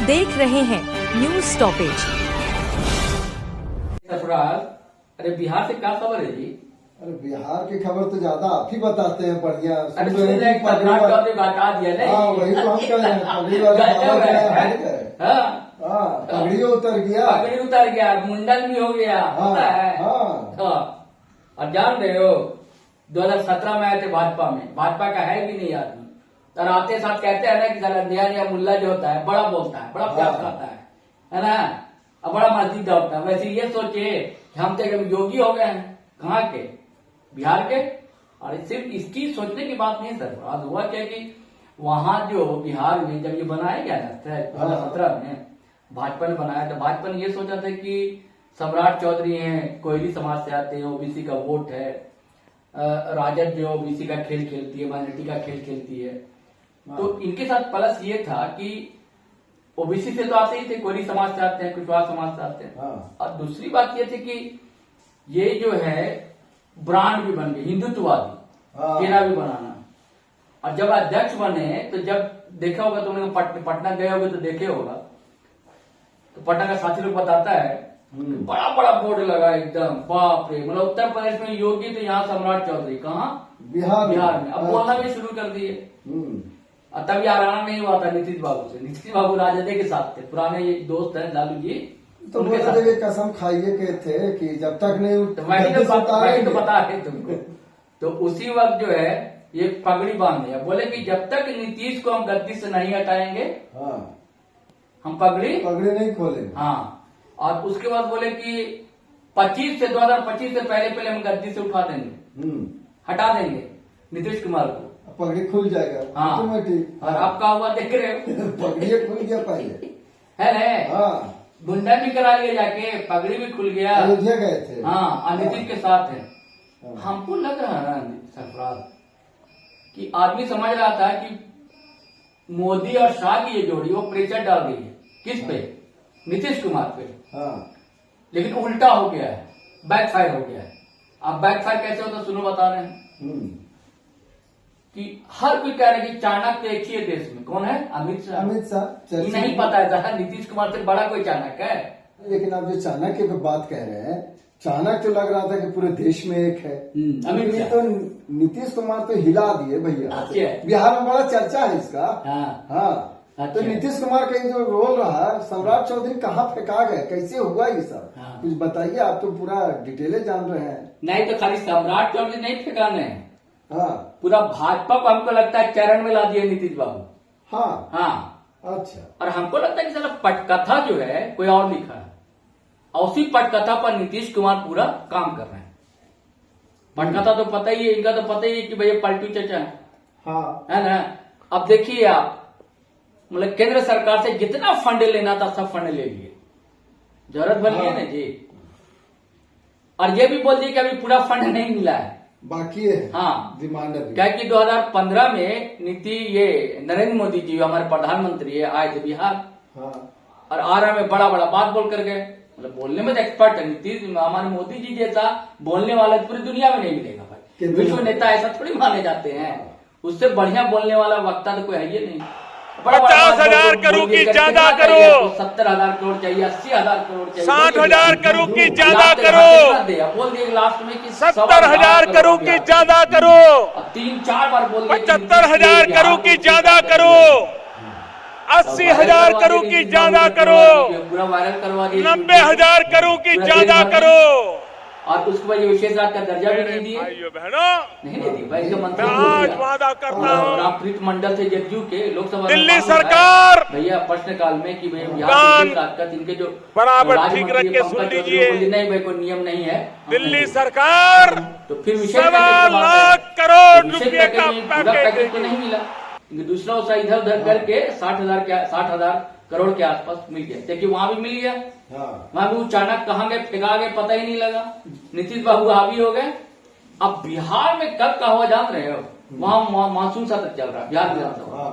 देख रहे हैं न्यूज स्टॉपेज। सरफराज, अरे बिहार से क्या खबर है जी? अरे बिहार की खबर तो ज्यादा आप ही बताते हैं। बढ़िया अरे बता दिया नहीं। हाँ वही तो हम कह रहे हैं, पगड़ी वाला पगड़ी उतर गया, पगड़ी उतर गया, मुंडन भी हो गया। और जान रहे हो 2017 में आए थे भाजपा में, भाजपा का है भी नहीं आदमी, और आते साथ कहते हैं ना कि साला नया मुल्ला जो होता है बड़ा बोलता है, बड़ा प्यास खाता है ना, अब बड़ा मस्जिद दौड़ता है। वैसे ये सोचे कि हम तो योगी हो गए हैं, कहाँ के, बिहार के। और सिर्फ इसकी सोचने की बात नहीं सर, आज हुआ क्या कि वहां जो बिहार में जब ये बनाया गया ना 2017 में भाजपा ने बनाया, तो भाजपा ने ये सोचा था कि सम्राट चौधरी हैं, कोयली समाज से आते हैं, ओबीसी का वोट है, राजद जो ओबीसी का खेल खेलती है, माइनॉरिटी का खेल खेलती है, तो इनके साथ प्लस ये था कि ओबीसी से तो आते ही थे, कोयली समाज से आते हैं, कुशवाहा समाज से आते हैं। और दूसरी बात ये थी कि ये जो है ब्रांड भी बन गए, हिंदुत्ववादी चेहरा भी बनाना। और जब अध्यक्ष बने तो जब देखा होगा तुमने, पटना गए होगे तो देखे होगा, तो पटना का साथी लोग बताता है बड़ा बड़ा बोर्ड लगा एकदम, बाप रे, मतलब उत्तर प्रदेश में योगी तो यहाँ सम्राट चौधरी, कहाँ बिहार में। अब बोलना भी शुरू कर दिए। और तब यार आना नहीं हुआ था नीतीश बाबू से, नीतीश बाबू राजद के साथ थे, पुराने ये दोस्त हैं लालू जी, तो उनके साथ कसम खाइए के थे कि जब तक नहीं तो पता है तुमको। तो उसी वक्त जो है ये पगड़ी बांध दिया, बोले कि जब तक नीतीश को हम गद्दी से नहीं हटाएंगे हम पगड़ी नहीं खोलेंगे। हाँ, और उसके बाद बोले कि 2025 से पहले हम गद्दी से उठा देंगे, हटा देंगे नीतीश कुमार को, पगड़ी खुल जाएगा। हाँ, और अब क्या हुआ देख रहे हो पगड़ी खुल गया पहले है मुंडन भी करा लिया जाके, पगड़ी भी खुल गया, अयोध्या गए थे। हाँ, नीतीश के साथ है। हमको लग रहा है ना सरफराज कि आदमी समझ रहा था कि मोदी और शाह की ये जोड़ी वो प्रेशर डाल रही है किस पे, नीतीश कुमार पे। लेकिन उल्टा हो गया है, बैकफायर हो गया है। अब बैकफायर कैसे होता सुनो, बता रहे हैं कि हर कोई कह रहा है कि चाणक्य एक ही है देश में, कौन है? अमित शाह। नहीं पता है जरा, नीतीश कुमार से बड़ा कोई चाणक्य है। लेकिन आप जो चाणक्य पे बात कह रहे हैं, चाणक्य तो लग रहा था कि पूरे देश में एक है, तो नीतीश कुमार तो हिला दिए भैया। बिहार में बड़ा चर्चा है इसका। हाँ, तो नीतीश कुमार का जो रोल रहा, सम्राट चौधरी कहाँ फेंका गए, कैसे हुआ ये सब, कुछ बताइए। आप तो पूरा डिटेले जान रहे हैं। नहीं तो खाली सम्राट चौधरी नहीं फेंकाने हैं, पूरा भाजपा को हमको लगता है चरण में ला दिया नीतीश बाबू। हाँ, अच्छा। और हमको लगता है कि साला पटकथा जो है कोई और लिखा है, और उसी पटकथा पर नीतीश कुमार पूरा काम कर रहे हैं। पटकथा तो पता ही है, इनका तो पता ही है कि भैया पलटू चचा है ना। अब देखिए आप, मतलब केंद्र सरकार से जितना फंड लेना था सब फंड ले लिए, जरूरत भर लिए ना जी। और ये भी बोल दिए कि अभी पूरा फंड नहीं मिला है, बाकी है। हाँ, डिमांड क्या कि 2015 में नरेंद्र मोदी जी हमारे प्रधानमंत्री आए थे बिहार, और आरा में बड़ा बड़ा बात बोल कर गए, मतलब बोलने में तो एक्सपर्ट है नीतीश, हमारे मोदी जी जैसा बोलने वाला पूरी दुनिया में नहीं मिलेगा भाई। विश्व नेता ऐसा थोड़ी माने जाते हैं, उससे बढ़िया बोलने वाला वक्ता तो कोई है ही नहीं। 50,000 करोड़ की ज्यादा करो, 70,000 करोड़ चाहिए, 80,000 करोड़ चाहिए, 60,000 करोड़ की ज्यादा करो, बोल दिए लास्ट में कि 70,000 करोड़ की ज्यादा करो, 3-4 बार बोल दिए 75,000 करोड़ की ज्यादा करो, 80,000 करोड़ की ज्यादा करो, पूरा वायरल करवा दिए, 90,000 करोड़ की ज्यादा करो, और उसके बाद विशेष रात का दर्जा भी नहीं दिए। भाइयों बहनों, नहीं देती भाई, मैं आज वादा करता हूँ रामप्रीत मंडल से जदयू के लोकसभा दिल्ली सरकार भैया प्रश्नकाल में कि भैया इनके जो बराबर ठीक रख के सुन लीजिए, नहीं भाई कोई नियम नहीं है। दिल्ली सरकार तो फिर 1.25 लाख करोड़ रुपए का पैकेज तो नहीं मिला, दूसरा उसका इधर उधर करके 60,000 करोड़ के आसपास मिल गया। देखिए वहां भी मिल गया, वहां भी चाणक्य कहाँ गए, फेंका गए, पता ही नहीं लगा, नीतीश बाबू हावी हो गए। अब बिहार में कब का हुआ जान रहे हो, वहां मानसून सत्र चल रहा है बिहार विधानसभा,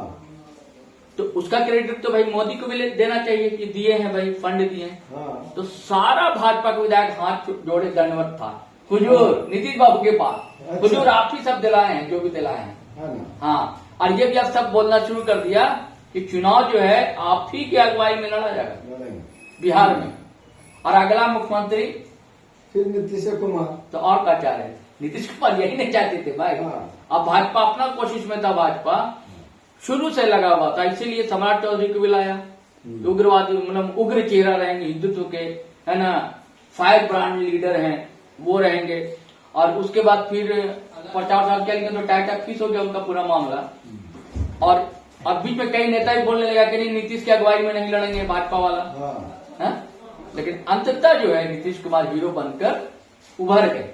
तो उसका क्रेडिट तो भाई मोदी को भी देना चाहिए कि दिए हैं भाई, फंड दिए हैं। तो सारा भाजपा का विधायक हाथ जोड़े दंडवत था हुजूर नीतीश बाबू के पास, हुजूर आप ही सब दिलाए हैं जो भी दिलाए हैं। हाँ, और ये भी अब सब बोलना शुरू कर दिया कि चुनाव जो है आप ही की अगुवाई में लड़ा जाएगा बिहार में, और अगला मुख्यमंत्री फिर नीतीश कुमार। तो और क्या चाह रहे थे? नीतीश कुमार यही नहीं चाहते थे भाई। अब भाजपा अपना कोशिश में था, भाजपा शुरू से लगा हुआ था, इसीलिए सम्राट चौधरी को भी लाया। उग्रवादी मतलब उग्र चेहरा रहेंगे हिंदुत्व के, है ना, फायर ब्रांड लीडर हैं वो रहेंगे। और उसके बाद फिर 50 साल के लिए तो टाटा फीस हो गया उनका पूरा मामला। और अब बीच में कई नेता भी बोलने लगा कि नहीं नीतीश की अगुवाई में नहीं लड़ेंगे भाजपा वाला, है? लेकिन अंततः जो है नीतीश कुमार हीरो बनकर उभर गए।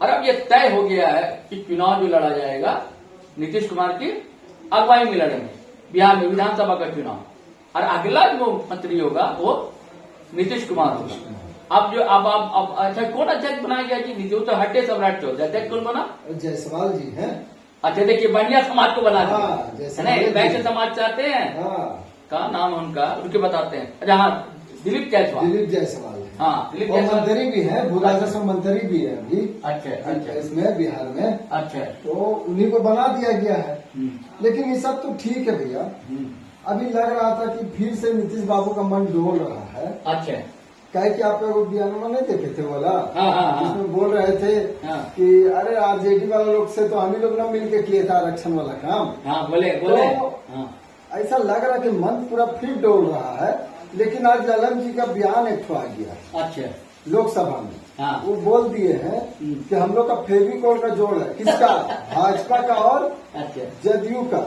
और अब ये तय हो गया है कि चुनाव जो लड़ा जाएगा नीतीश कुमार की अगुवाई में लड़ेंगे बिहार में विधानसभा का चुनाव, और अगला जो मंत्री होगा वो नीतीश कुमार होगा। अब जो अब अच्छा कौन अध्यक्ष बनाया गया जी? नीतीश तो हटे सम्राट चौधरी, अध्यक्ष कौन बना? जायसवाल जी हैं। अच्छा देखिए बढ़िया समाज को बना दिया, वैसे समाज चाहते हैं का नाम उनका उनके बताते हैं। अच्छा हाँ, दिलीप जायसवाल। दिलीप जायसवाल हाँ, दिलीप जायसवाल मंत्री भी है, भू राजस्व मंत्री भी है अभी। अच्छा इसमें बिहार में। अच्छा, तो उन्हीं को बना दिया गया है। लेकिन ये सब तो ठीक है भैया। अभी लग रहा था कि फिर से नीतीश बाबू का मन डोल रहा है। अच्छा, कहे कि आप लोग बयान में नहीं देखे थे वाला, हाँ। जिसमें बोल रहे थे कि अरे आरजेडी वाले लोग से तो हम ही लोग ना मिलके किए था आरक्षण वाला काम। हाँ, बोले तो ऐसा लग रहा है कि मन पूरा फिर डोल रहा है। लेकिन आज ललन जी का बयान एक आ गया अच्छा लोकसभा में। हाँ। वो बोल दिए हैं कि हम लोग का फेविकॉल का जोड़ है, किसका? भाजपा का और अच्छा जदयू का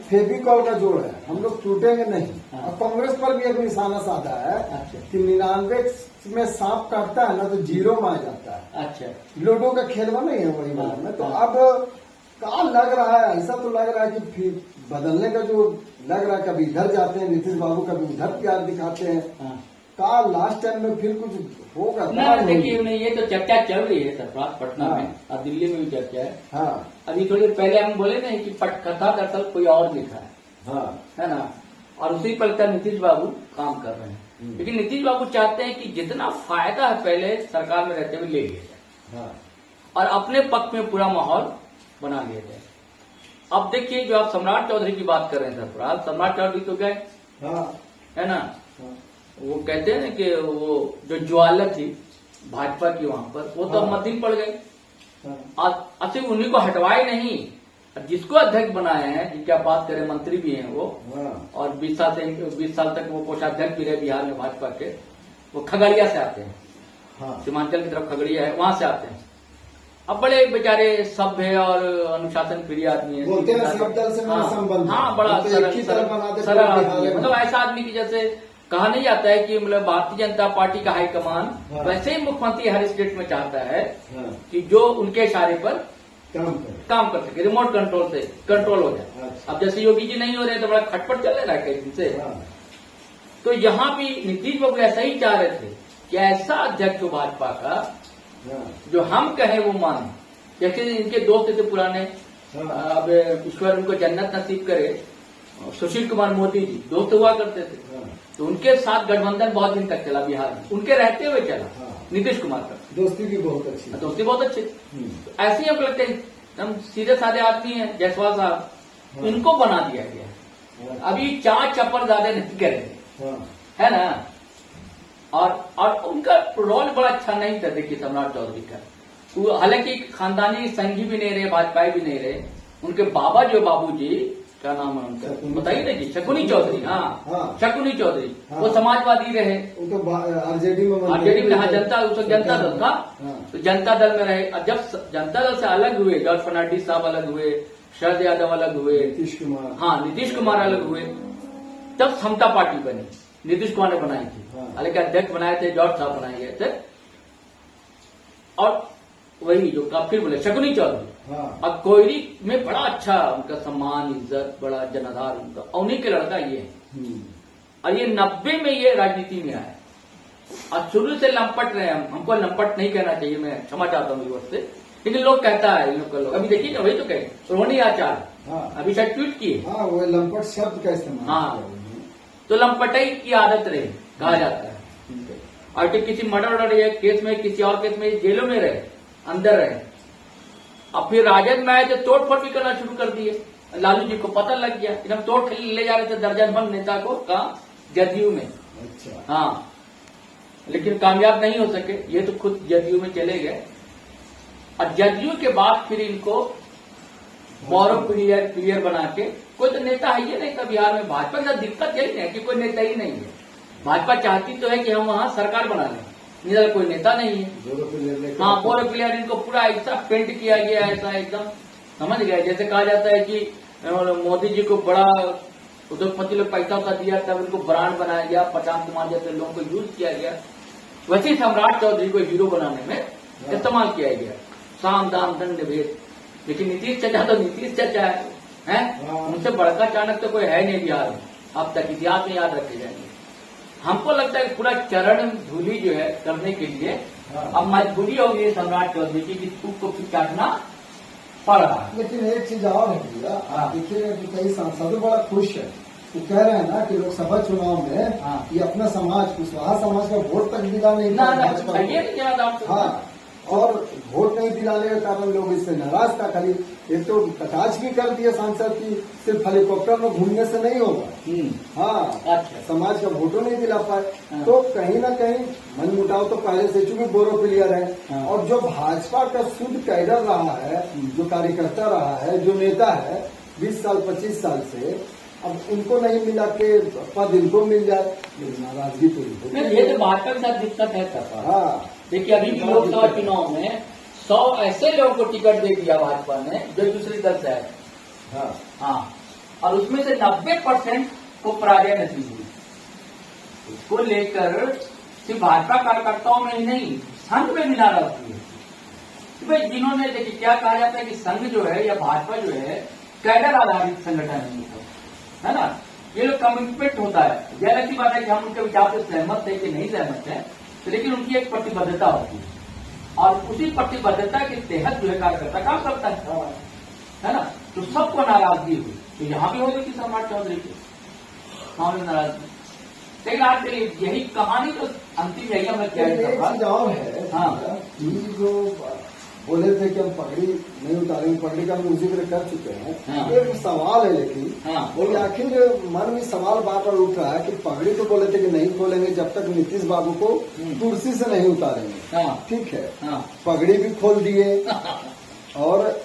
फेविकॉल का जोड़ है, हम लोग टूटेंगे नहीं। और कांग्रेस पर भी एक निशाना साधा है कि 99 में सांप काटता है ना तो 0 में आ जाता है। अच्छा, लूडो का खेलवा नहीं है वही वाला में। तो अब कहा लग रहा है, ऐसा तो लग रहा है कि फिर बदलने का जो लग रहा है, कभी इधर जाते हैं नीतीश बाबू, कभी उधर प्यार दिखाते हैं। कहा लास्ट टाइम में फिर कुछ होगा? देखिए ये तो चर्चा चल रही है सरकार पटना में, और दिल्ली में भी चर्चा है। हाँ, अभी थोड़ी देर पहले हम बोले ना कि पटकथा दरअसल कोई और लिखा है, हाँ, है ना, और उसी पर नीतीश बाबू काम कर रहे हैं। लेकिन नीतीश बाबू चाहते हैं कि जितना फायदा है पहले सरकार में रहते हुए ले लिया जाए और अपने पक्ष में पूरा माहौल बना लिया जाए। अब देखिए जो आप सम्राट चौधरी की बात कर रहे हैं सरफराज, सम्राट चौधरी तो गए, है ना, वो कहते हैं ना कि वो जो ज्वाला थी भाजपा की वहां पर, वो तो मध्यम पड़ गए। असि उन्हीं को हटवाए नहीं, जिसको अध्यक्ष बनाए हैं, जिनकी आप बात करें मंत्री भी हैं वो, और 20 साल तक वो कोषाध्यक्ष भी रहे बिहार में भाजपा के। वो खगड़िया से आते हैं, सीमांचल की तरफ खगड़िया है, वहां से आते हैं। अब बड़े बेचारे सभ्य और अनुशासन प्रिय आदमी है, बोलते हैं सब दल से मेरा संबंध। हाँ, बड़ा सरल आदमी है। मतलब ऐसा आदमी की जैसे कहा नहीं जाता है कि मतलब भारतीय जनता पार्टी का हाईकमान, वैसे ही मुख्यमंत्री हर स्टेट में चाहता है कि जो उनके इशारे पर काम कर सके, रिमोट कंट्रोल से कंट्रोल हो जाए। अब जैसे योगी जी नहीं हो रहे तो बड़ा खटपट चल रहा है कई दिन से। तो यहाँ भी नीतीश बाबू ऐसा ही चाह रहे थे कि ऐसा अध्यक्ष हो भाजपा का जो हम कहें वो माने। जैसे इनके दोस्त थे पुराने, अब ईश्वर उनको जन्नत नसीब करे, सुशील कुमार मोदी जी दोस्त हुआ करते थे, तो उनके साथ गठबंधन बहुत दिन तक चला बिहार में, उनके रहते हुए चला। नीतीश कुमार का दोस्ती भी बहुत अच्छी, दोस्ती बहुत अच्छी। तो ऐसे ही हमको लगता है हम सीधे साधे आदमी हैं जायसवाल साहब, इनको बना दिया गया। अभी चार चप्पल ज्यादा नहीं करेंगे, है ना। और उनका रोल बड़ा अच्छा नहीं था देखिए सम्राट चौधरी का। हालांकि खानदानी संघी भी नहीं रहे, भाजपाई भी नहीं रहे। उनके बाबा जो बाबूजी, क्या नाम है उनका बताइए ना जी, शकुनी चौधरी। हाँ, शकुनी चौधरी, वो समाजवादी रहे, आरजेडी में जनता दल था, तो जनता दल में रहे। और जब जनता दल से अलग हुए, जॉर्ज फर्नांडिस साहब अलग हुए, शरद यादव अलग हुए, नीतीश कुमार अलग हुए, तब समता पार्टी बनी, नीतीश कुमार ने बनाई थी। हालांकि अध्यक्ष बनाए थे जॉर्ज साहब बनाए गए थे। और वही जो फिर बोले शकुनी चौधरी, अब कोयरी में बड़ा अच्छा उनका सम्मान इज्जत, बड़ा जनाधार उनका, उन्हीं के लड़का ये है। और ये 90 में ये राजनीति में आए और शुरू से लंपट रहे। हमको लंपट नहीं कहना चाहिए, मैं क्षमा चाहता हूँ युवक से, लेकिन लोग कहता है इन लोग अभी देखिए ना, वही तो कहे रोहिणी आचार्य अभी शायद ट्वीट किए, वो लंपट शब्द का इस्तेमाल। तो लंपटाई की आदत रही कहा जाता है। और तो किसी मर्डर केस में, किसी और केस में जेलों में रहे, अंदर रहे। अब फिर राजद में आए तो तोड़ फोड़ भी करना शुरू कर दिए। लालू जी को पता लग गया, एकदम तोड़ के ले जा रहे थे दर्जन भर नेता को, कहा जदयू में। अच्छा। हाँ, लेकिन कामयाब नहीं हो सके, ये तो खुद जदयू में चले गए। और जदयू के बाद फिर इनको गौरव पीरियड बना के, कोई तो नेता है ये नहीं था बिहार में। भाजपा का दिक्कत यही है कि कोई नेता ही नहीं है। भाजपा चाहती तो है कि हम वहां सरकार बना लें, इधर कोई नेता नहीं है। हाँ, गौरव पीरियड इनको पूरा ऐसा पेंट किया गया, ऐसा एकदम समझ गए। जैसे कहा जाता है कि मोदी जी को बड़ा उद्योगपति लोग पैसा उसा दिया, तब उनको ब्रांड बनाया गया, प्रशांत कुमार जैसे लोगों को यूज किया गया, वैसे सम्राट चौधरी को हीरो बनाने में इस्तेमाल किया गया। साम दाम दंड भेद। लेकिन नीतीश चाचा तो नीतीश चाचा है, उनसे बड़का चाणक्य तो कोई है नहीं बिहार में, अब तक इतिहास में याद रखे जाएंगे। हमको लगता है कि पूरा चरण धूली जो है करने के लिए अब मजबूरी होगी है सम्राट चौधरी की, को फिर काटना पड़ रहा है। लेकिन एक चीज और है भैया, देखिए कि कई सांसद बड़ा खुश है, वो कह रहे हैं ना कि लोकसभा चुनाव में ये अपना समाज, कुशवाहा समाज का वोट तक दिला नहीं था। हाँ, और वोट नहीं दिलाने के कारण लोग इससे नाराज था। खाली एक तो कटाच भी कर दिया सांसद की, सिर्फ हेलीकॉप्टर में घूमने से नहीं होगा। हाँ, अच्छा। समाज का वोटों नहीं दिला पाए, तो कहीं ना कहीं मन मुटाव तो पहले से, चूंकि बोरोप्लियर है। और जो भाजपा का शुद्ध कैडर रहा है, जो कार्यकर्ता रहा है, जो नेता है 20 साल 25 साल से, अब उनको नहीं मिला के पद इनको मिल जाए, नाराजगी तो ये तो भाजपा के साथ दिक्कत है सर। हाँ, देखिए अभी भी लोकसभा चुनाव में 100 ऐसे लोगों को टिकट दे दिया भाजपा ने जो दूसरी दल से है। हाँ, और उसमें से 90% को पराजय नसीब हुई। इसको लेकर सिर्फ भाजपा कार्यकर्ताओं में ही नहीं, संघ में भी नाराजगी है। भाई जिन्होंने, देखिए क्या कहा जाता है कि संघ जो है या भाजपा जो है कैडर आधारित संगठन है ना, ये लोग कमिटमेंट होता है। जैसा की बात है कि हम उनके विचार से सहमत है कि नहीं सहमत है, तो लेकिन उनकी एक प्रतिबद्धता होती है, और उसी प्रतिबद्धता के तहत जो है कार्यकर्ता काम करता है ना। तो सबको नाराजगी हुई, तो यहाँ भी होगी कि सम्राट चौधरी की मामले नाराजगी। लेकिन आज यही कहानी तो अंतिम यही हमें क्या है। हाँ, जो बोले थे कि हम पगड़ी नहीं उतारेंगे, पगड़ी का हम जिक्र कर चुके हैं। हाँ। एक सवाल है, लेकिन आखिर मन में सवाल बार बार उठ रहा है कि पगड़ी तो बोले थे कि नहीं खोलेंगे जब तक नीतीश बाबू को कुर्सी से नहीं उतारेंगे। हाँ। ठीक है। हाँ। पगड़ी भी खोल दिए और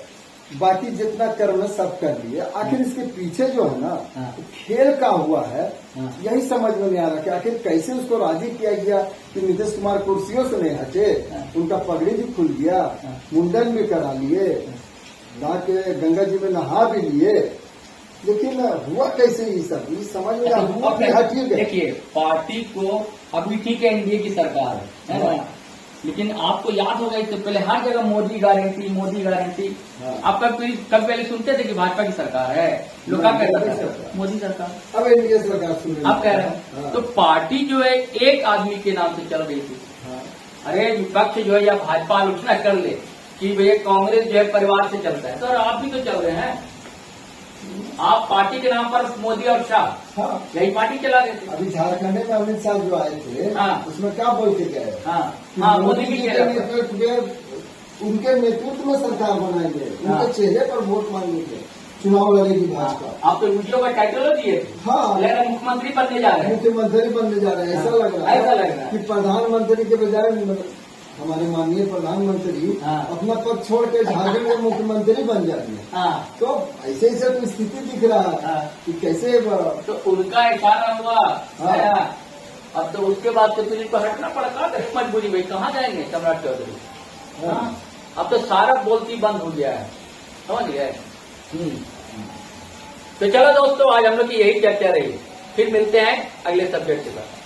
बाकी जितना कर्म है सब कर लिए। आखिर इसके पीछे जो है ना, खेल का हुआ है, यही समझ में नहीं आ रहा कि आखिर कैसे उसको राजी किया गया कि नीतीश कुमार कुर्सियों से नहीं हटे, उनका पगड़ी भी खुल गया, मुंडन भी करा लिए, जाके गंगा जी में नहा भी लिए, लेकिन हुआ कैसे ये सब, ये समझ में हटिए। देखिए पार्टी को अभी ठीक है, एनडीए की सरकार है ना, लेकिन आपको याद होगा इससे पहले हर जगह मोदी गारंटी, मोदी गारंटी। आप कभी पहले सुनते थे कि भाजपा की सरकार है, लोग क्या कहते थे मोदी सरकार, अब एनडीए सरकार सुन रहे, आप कह रहे हैं। तो पार्टी जो है एक आदमी के नाम से चल रही थी। अरे विपक्ष जो है या भाजपा आलोचना कर ले कि भैया कांग्रेस जो है परिवार से चलता है, तो आप भी तो चल रहे हैं। आप पार्टी के नाम पर मोदी और शाह यही पार्टी चला रहे थे। अभी झारखंड में अमित शाह जो आए थे, उसमें क्या बोल के गए? मोदी भी उनके नेतृत्व में सरकार बनाएंगे, उनके चेहरे पर वोट मांगेंगे, चुनाव लड़ेगी भाजपा। आप तो वीडियो का टाइटल दिए थे। हाँ, मुख्यमंत्री बनने जा रहे हैं, मुख्यमंत्री बनने जा रहे हैं। ऐसा लग रहा है कि प्रधानमंत्री के बजाय हमारे माननीय प्रधानमंत्री अपना पद छोड़ के झारखंड के मुख्यमंत्री बन जाएंगे। तो ऐसे ऐसे तो स्थिति दिख रहा है कि कैसे, तो उनका इशारा हुआ। अब तो उसके बाद तो फिर इनको हटना पड़ता है, मजबूरी भाई कहाँ जाएंगे सम्राट चौधरी। अब तो सारा बोलती बंद हो गया है, समझ गए। तो चलो दोस्तों, आज हम लोग की यही चर्चा रही, फिर मिलते हैं अगले सब्जेक्ट के साथ।